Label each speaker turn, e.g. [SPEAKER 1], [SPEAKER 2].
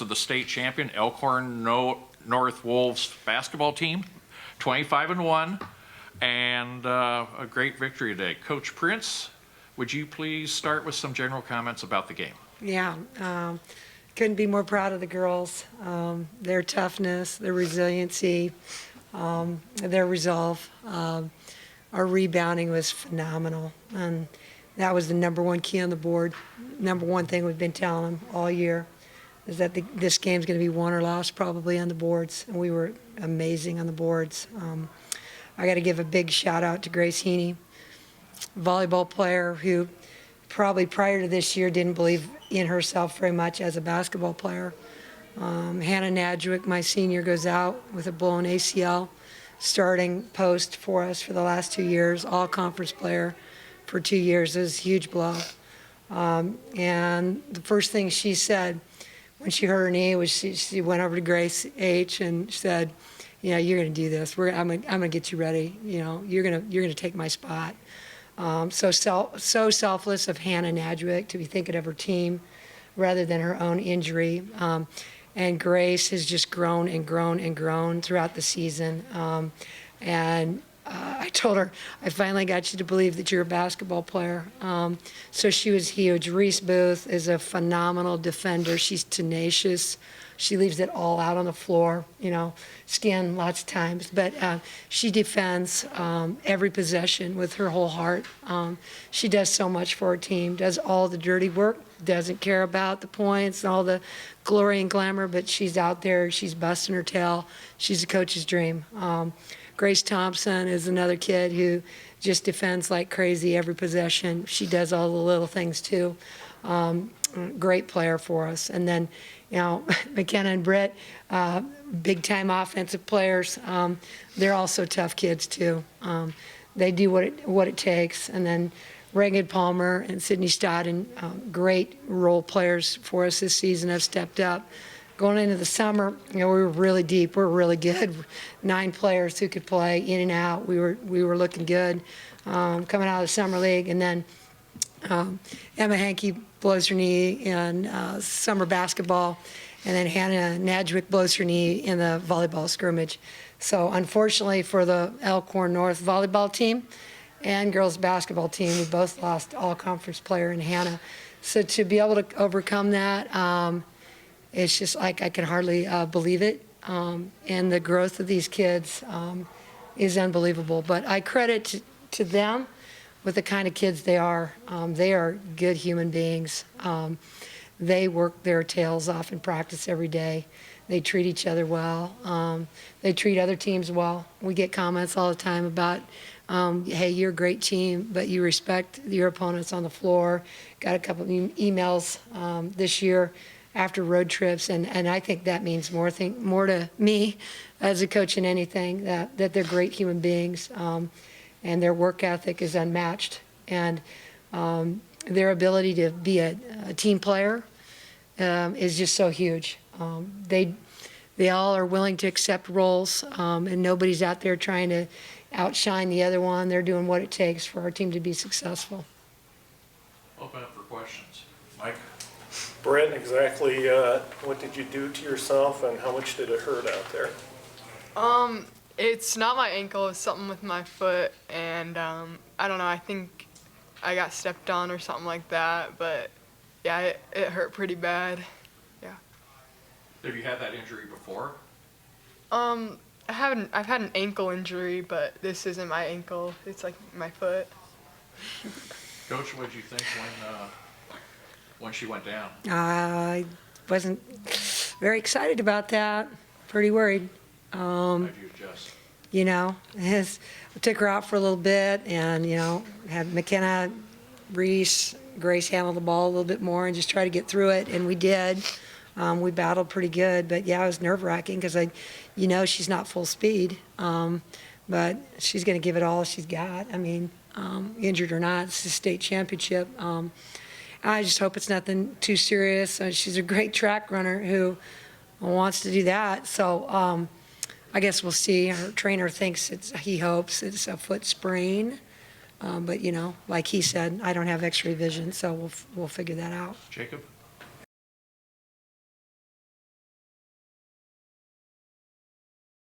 [SPEAKER 1] of the state champion Elkhorn North Wolves basketball team, 25-1, and a great victory today. Coach Prince, would you please start with some general comments about the game?
[SPEAKER 2] Yeah, couldn't be more proud of the girls. Their toughness, their resiliency, their resolve. Our rebounding was phenomenal, and that was the #1 key on the board. #1 thing we've been telling them all year is that this game's going to be won or lost probably on the boards, and we were amazing on the boards. I got to give a big shout out to Grace Heaney, volleyball player who probably prior to this year didn't believe in herself very much as a basketball player. Hannah Nadwick, my senior, goes out with a blown ACL, starting post for us for the last 2 years, all conference player for 2 years. It was a huge blow. And the first thing she said when she hurt her knee was she went over to Grace H. and said, "You know, you're going to do this. I'm gonna get you ready. You know, you're gonna take my spot." So selfless of Hannah Nadwick to be thinking of her team rather than her own injury. And Grace has just grown and grown and grown throughout the season. I told her, I finally got you to believe that you're a basketball player. So she was huge. Reese Booth is a phenomenal defender. She's tenacious. She leaves it all out on the floor, you know, skin lots of times. But she defends every possession with her whole heart. She does so much for her team, does all the dirty work, doesn't care about the points and all the glory and glamour, but she's out there, she's busting her tail. She's a coach's dream. Grace Thompson is another kid who just defends like crazy every possession. She does all the little things too. Great player for us. And then, you know, McKenna and Britt, big-time offensive players. They're also tough kids too. They do what it takes. And then Reagan Palmer and Sydney Stodden, great role players for us this season, have stepped up. Going into the summer, you know, we were really deep. We were really good. 9 players who could play in and out. We were looking good coming out of the summer league. And then Emma Hankey blows her knee in summer basketball, and then Hannah Nadwick blows her knee in the volleyball scrimmage. So unfortunately for the Elkhorn North volleyball team and girls basketball team, we both lost all-conference player in Hannah. So to be able to overcome that, it's just like I can hardly believe it. And the growth of these kids is unbelievable. But I credit to them with the kind of kids they are. They are good human beings. They work their tails off in practice every day. They treat each other well. They treat other teams well. We get comments all the time about, hey, you're a great team, but you respect your opponents on the floor. Got a couple of emails this year after road trips, and I think that means more to me as a coach than anything, that they're great human beings, and their work ethic is unmatched, and their ability to be a team player is just so huge. They all are willing to accept roles, and nobody's out there trying to outshine the other one. They're doing what it takes for our team to be successful.
[SPEAKER 1] Open up for questions. Mike?
[SPEAKER 3] Brent, exactly what did you do to yourself, and how much did it hurt out there?
[SPEAKER 4] It's not my ankle, it's something with my foot, and I don't know, I think I got stepped on or something like that, but yeah, it hurt pretty bad. Yeah.
[SPEAKER 1] Have you had that injury before?
[SPEAKER 4] I've had an ankle injury, but this isn't my ankle, it's like my foot.
[SPEAKER 1] Coach, what did you think when she went down?
[SPEAKER 2] I wasn't very excited about that. Pretty worried.
[SPEAKER 1] How did you adjust?
[SPEAKER 2] You know, I took her out for a little bit, and you know, had McKenna, Reese, Grace handle the ball a little bit more and just try to get through it, and we did. We battled pretty good, but yeah, it was nerve-wracking because you know, she's not full speed, but she's going to give it all she's got. I mean, injured or not, it's the state championship. I just hope it's nothing too serious. She's a great track runner who wants to do that. So I guess we'll see. Her trainer thinks he hopes it's a foot sprain. But, you know, like he said, I don't have x-ray vision, so we'll figure that out.
[SPEAKER 1] Jacob?